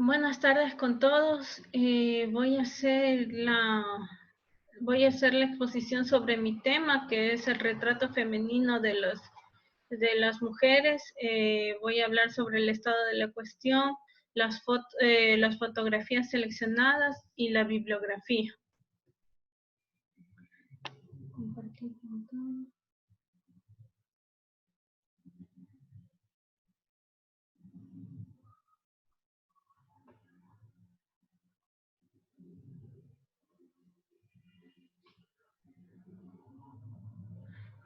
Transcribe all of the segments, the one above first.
Buenas tardes con todos. Voy a hacer la exposición sobre mi tema, que es el retrato femenino de las mujeres. Voy a hablar sobre el estado de la cuestión, las fotografías seleccionadas y la bibliografía. Compartir pantalla.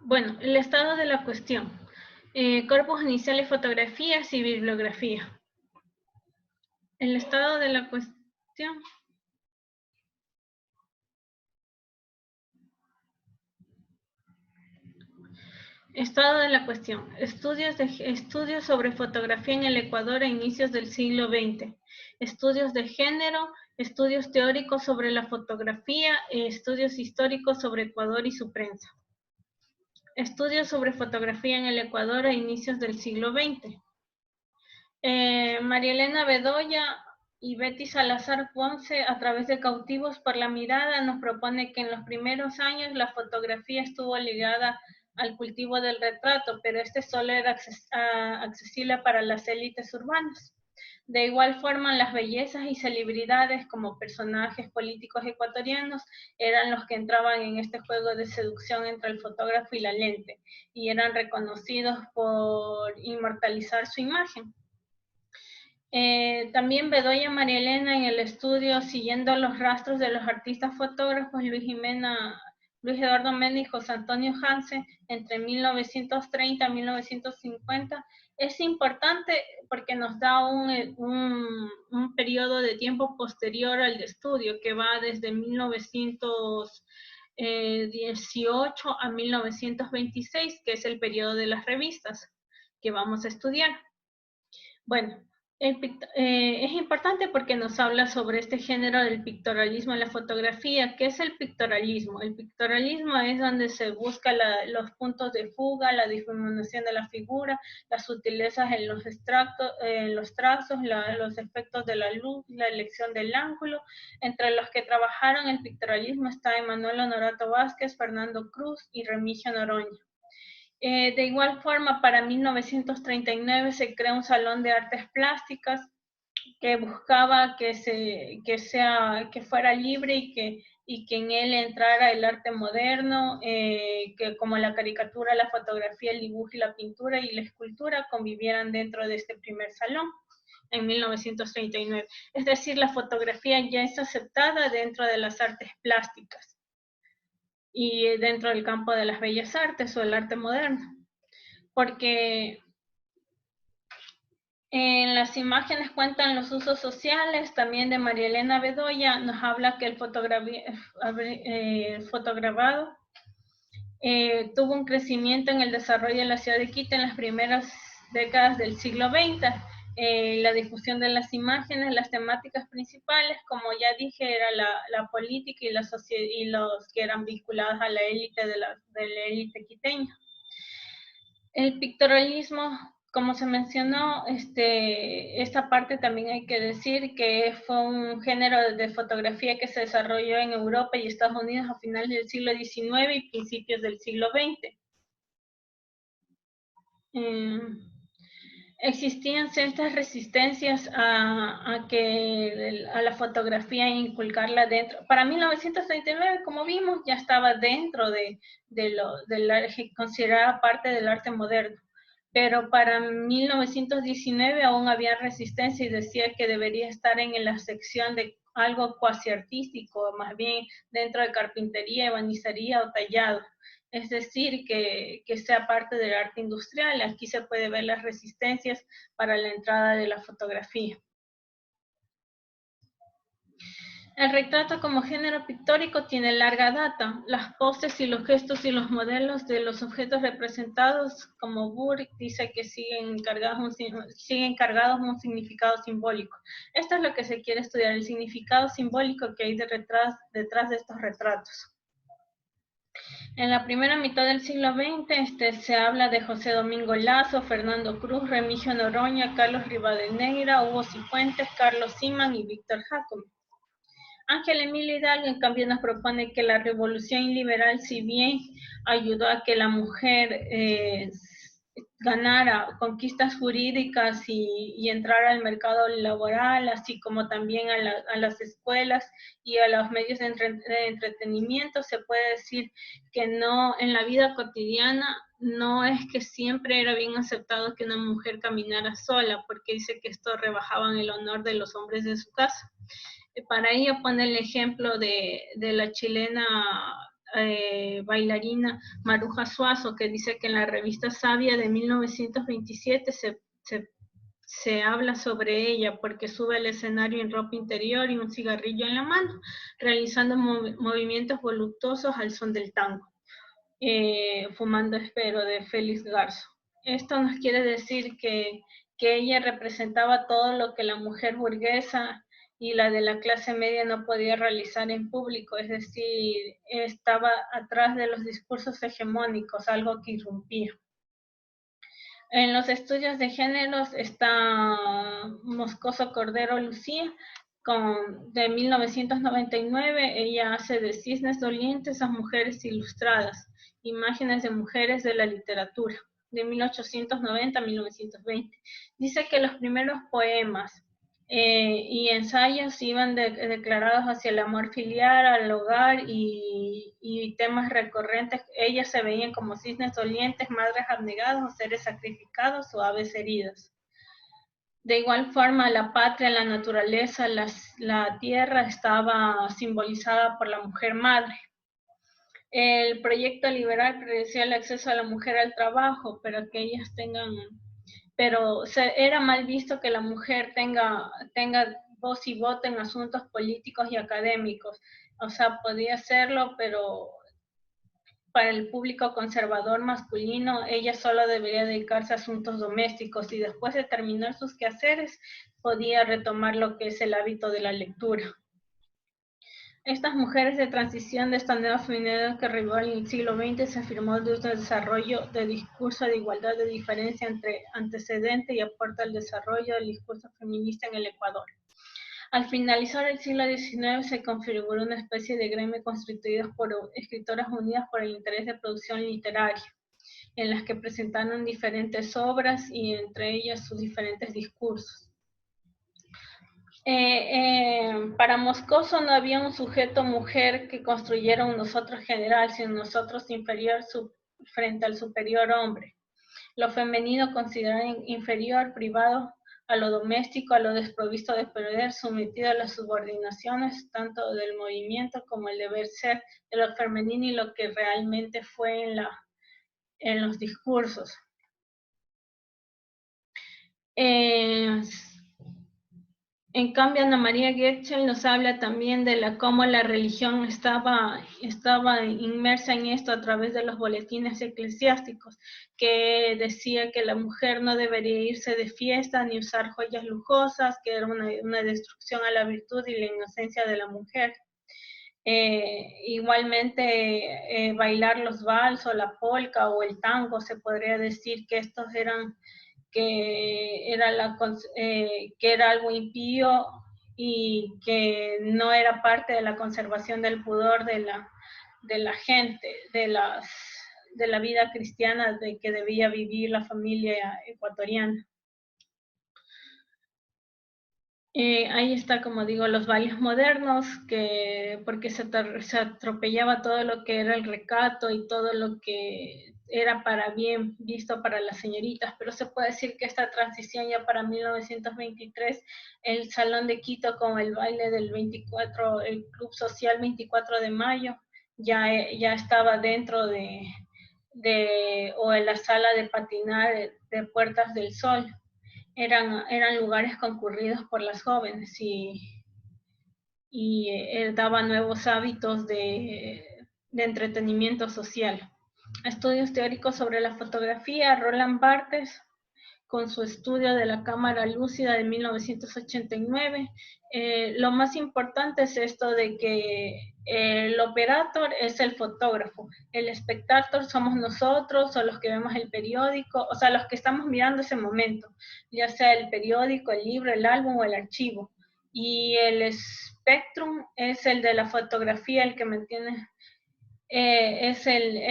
Bueno, el estado de la cuestión. Cuerpos iniciales, fotografías y bibliografía. El estado de la cuestión. Estado de la cuestión. Estudios sobre fotografía en el Ecuador a inicios del siglo XX. Estudios de género, estudios teóricos sobre la fotografía, estudios históricos sobre Ecuador y su prensa. Estudios sobre fotografía en el Ecuador a inicios del siglo XX. María Elena Bedoya y Betty Salazar Ponce, a través de Cautivos por la Mirada, nos propone que en los primeros años la fotografía estuvo ligada al cultivo del retrato, pero este solo era accesible para las élites urbanas. De igual forma, las bellezas y celebridades como personajes políticos ecuatorianos eran los que entraban en este juego de seducción entre el fotógrafo y la lente, y eran reconocidos por inmortalizar su imagen. También Bedoya María Elena en el estudio Siguiendo los rastros de los artistas fotógrafos Luis Eduardo Mena y José Antonio Hansen entre 1930 y 1950 es importante porque nos da un periodo de tiempo posterior al estudio que va desde 1918 a 1926, que es el periodo de las revistas que vamos a estudiar. Bueno, es importante porque nos habla sobre este género del pictorialismo en la fotografía. ¿Qué es el pictorialismo? El pictorialismo es donde se busca los puntos de fuga, la difuminación de la figura, las sutilezas en los trazos, los efectos de la luz, la elección del ángulo. Entre los que trabajaron el pictorialismo está Emanuel Honorato Vázquez, Fernando Cruz y Remigio Noroña. De igual forma, para 1939 se crea un salón de artes plásticas que buscaba que fuera libre y que en él entrara el arte moderno, que como la caricatura, la fotografía, el dibujo y la pintura y la escultura convivieran dentro de este primer salón en 1939. Es decir, la fotografía ya es aceptada dentro de las artes plásticas y dentro del campo de las bellas artes o el arte moderno, porque en las imágenes cuentan los usos sociales. También de María Elena Bedoya nos habla que el fotograbado tuvo un crecimiento en el desarrollo de la ciudad de Quito en las primeras décadas del siglo XX. La difusión de las imágenes, las temáticas principales, como ya dije, era la política y los que eran vinculados a la élite de la élite quiteña. El pictorialismo, como se mencionó, esta parte también hay que decir que fue un género de fotografía que se desarrolló en Europa y Estados Unidos a finales del siglo XIX y principios del siglo XX. Existían ciertas resistencias a la fotografía e inculcarla dentro. Para 1939, como vimos, ya estaba dentro considerada parte del arte moderno. Pero para 1919 aún había resistencia y decía que debería estar en la sección de algo cuasi artístico, más bien dentro de carpintería, ebanistería o tallado. Es decir, que sea parte del arte industrial. Aquí se puede ver las resistencias para la entrada de la fotografía. El retrato como género pictórico tiene larga data. Las poses y los gestos y los modelos de los objetos representados, como Burke dice que siguen cargados un significado simbólico. Esto es lo que se quiere estudiar, el significado simbólico que hay detrás de estos retratos. En la primera mitad del siglo XX se habla de José Domingo Lazo, Fernando Cruz, Remigio Noroña, Carlos Rivadeneira, Hugo Cifuentes, Carlos Siman y Víctor Jacome. Ángel Emilio Hidalgo, en cambio, nos propone que la revolución liberal, si bien ayudó a que la mujer ganara conquistas jurídicas y entrara al mercado laboral, así como también a las escuelas y a los medios de entretenimiento, se puede decir que no, en la vida cotidiana, no es que siempre era bien aceptado que una mujer caminara sola, porque dice que esto rebajaba el honor de los hombres de su casa. Para ello pone el ejemplo de la chilena bailarina Maruja Suazo, que dice que en la revista Sabia de 1927 se habla sobre ella porque sube al escenario en ropa interior y un cigarrillo en la mano, realizando movimientos voluptuosos al son del tango. Fumando Espero, de Félix Garzo. Esto nos quiere decir que ella representaba todo lo que la mujer burguesa y la de la clase media no podía realizar en público, es decir, estaba atrás de los discursos hegemónicos, algo que irrumpía. En los estudios de géneros está Moscoso Cordero Lucía, de 1999. Ella hace de cisnes dolientes a mujeres ilustradas, imágenes de mujeres de la literatura, de 1890 a 1920. Dice que los primeros poemas y ensayos iban declarados hacia el amor filial, al hogar y temas recurrentes. Ellas se veían como cisnes dolientes, madres abnegadas o seres sacrificados o aves heridas. De igual forma, la patria, la naturaleza, la tierra estaba simbolizada por la mujer madre. El proyecto liberal predecía el acceso a la mujer al trabajo, pero que ellas era mal visto que la mujer tenga voz y voto en asuntos políticos y académicos. O sea, podía hacerlo, pero para el público conservador masculino, ella solo debería dedicarse a asuntos domésticos y después de terminar sus quehaceres, podía retomar lo que es el hábito de la lectura. Estas mujeres de transición de esta nueva feminidad que arribó en el siglo XX se afirmó desde el desarrollo de discurso de igualdad de diferencia entre antecedente y aporta al desarrollo del discurso feminista en el Ecuador. Al finalizar el siglo XIX se configuró una especie de gremio constituido por escritoras unidas por el interés de producción literaria, en las que presentaron diferentes obras y entre ellas sus diferentes discursos. Para Moscoso no había un sujeto mujer que construyera un nosotros general, sino un nosotros inferior frente al superior hombre. Lo femenino considerado inferior, privado a lo doméstico, a lo desprovisto de poder, sometido a las subordinaciones tanto del movimiento como el deber ser de lo femenino y lo que realmente fue en los discursos. En cambio, Ana María Getchell nos habla también de cómo la religión estaba inmersa en esto a través de los boletines eclesiásticos, que decía que la mujer no debería irse de fiesta ni usar joyas lujosas, que era una destrucción a la virtud y la inocencia de la mujer. Igualmente, bailar los vals o la polka o el tango, se podría decir que estos eran que era algo impío y que no era parte de la conservación del pudor de la gente, de la vida cristiana de que debía vivir la familia ecuatoriana. Ahí está, como digo, los bailes modernos, porque se atropellaba todo lo que era el recato y todo lo que era para bien visto para las señoritas, pero se puede decir que esta transición ya para 1923, el Salón de Quito con el baile del 24, el Club Social 24 de Mayo, ya estaba dentro o en la sala de patinar de Puertas del Sol. Eran lugares concurridos por las jóvenes y daba nuevos hábitos de entretenimiento social. Estudios teóricos sobre la fotografía, Roland Barthes, con su estudio de la cámara lúcida de 1989. Lo más importante es esto de que El operator es el fotógrafo, el espectador somos nosotros o los que vemos el periódico, o sea, los que estamos mirando ese momento, ya sea el periódico, el libro, el álbum o el archivo. Y el spectrum es el de la fotografía, el que mantiene, es el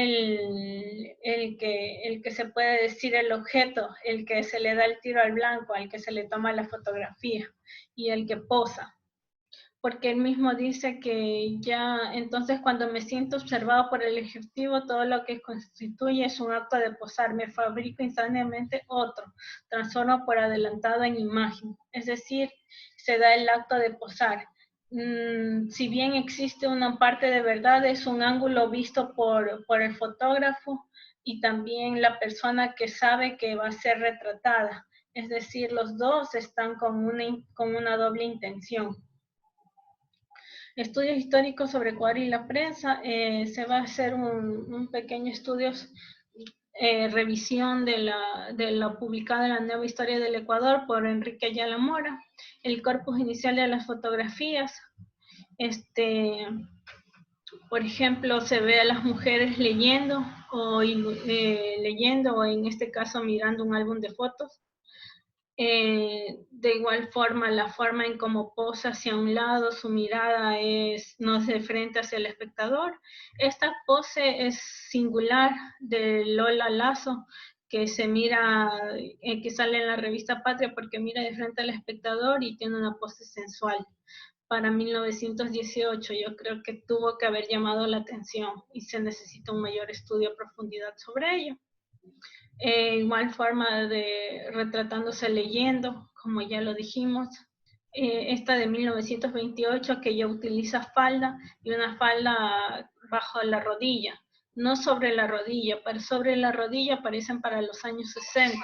que se puede decir el objeto, el que se le da el tiro al blanco, al que se le toma la fotografía y el que posa, porque él mismo dice que ya entonces cuando me siento observado por el ejecutivo, todo lo que constituye es un acto de posar, me fabrico instantáneamente otro, transformo por adelantado en imagen, es decir, se da el acto de posar. Si bien existe una parte de verdad, es un ángulo visto por el fotógrafo y también la persona que sabe que va a ser retratada, es decir, los dos están con una doble intención. Estudios históricos sobre Ecuador y la prensa. Se va a hacer un pequeño estudio, revisión de lo publicado en la Nueva Historia del Ecuador por Enrique Ayala Mora, el corpus inicial de las fotografías. Por ejemplo, se ve a las mujeres leyendo o en este caso mirando un álbum de fotos. De igual forma, la forma en cómo posa hacia un lado, su mirada no es de frente hacia el espectador. Esta pose es singular de Lola Lazo, que se mira, que sale en la revista Patria porque mira de frente al espectador y tiene una pose sensual. Para 1918 yo creo que tuvo que haber llamado la atención y se necesita un mayor estudio a profundidad sobre ello. Igual forma de retratándose leyendo, como ya lo dijimos. Esta de 1928 que ya utiliza falda y una falda bajo la rodilla, no sobre la rodilla, pero sobre la rodilla aparecen para los años 60.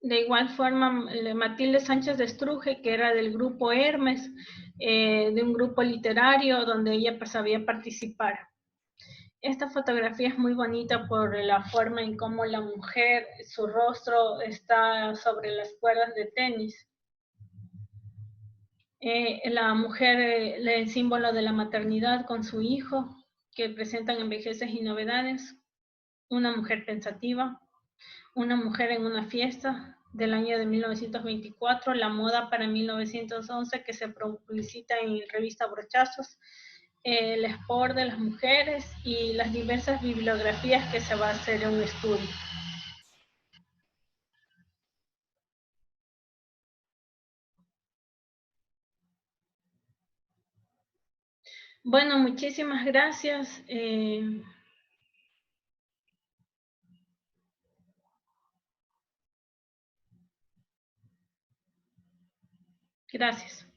De igual forma, Matilde Sánchez de Estruje, que era del grupo Hermes, de un grupo literario donde ella sabía participar. Esta fotografía es muy bonita por la forma en cómo la mujer, su rostro está sobre las cuerdas de tenis. La mujer, el símbolo de la maternidad con su hijo, que presentan en Vejeces y Novedades. Una mujer pensativa, una mujer en una fiesta del año de 1924, la moda para 1911 que se publicita en revista Brochazos, el sport de las mujeres y las diversas bibliografías que se va a hacer en un estudio. Bueno, muchísimas gracias. Gracias.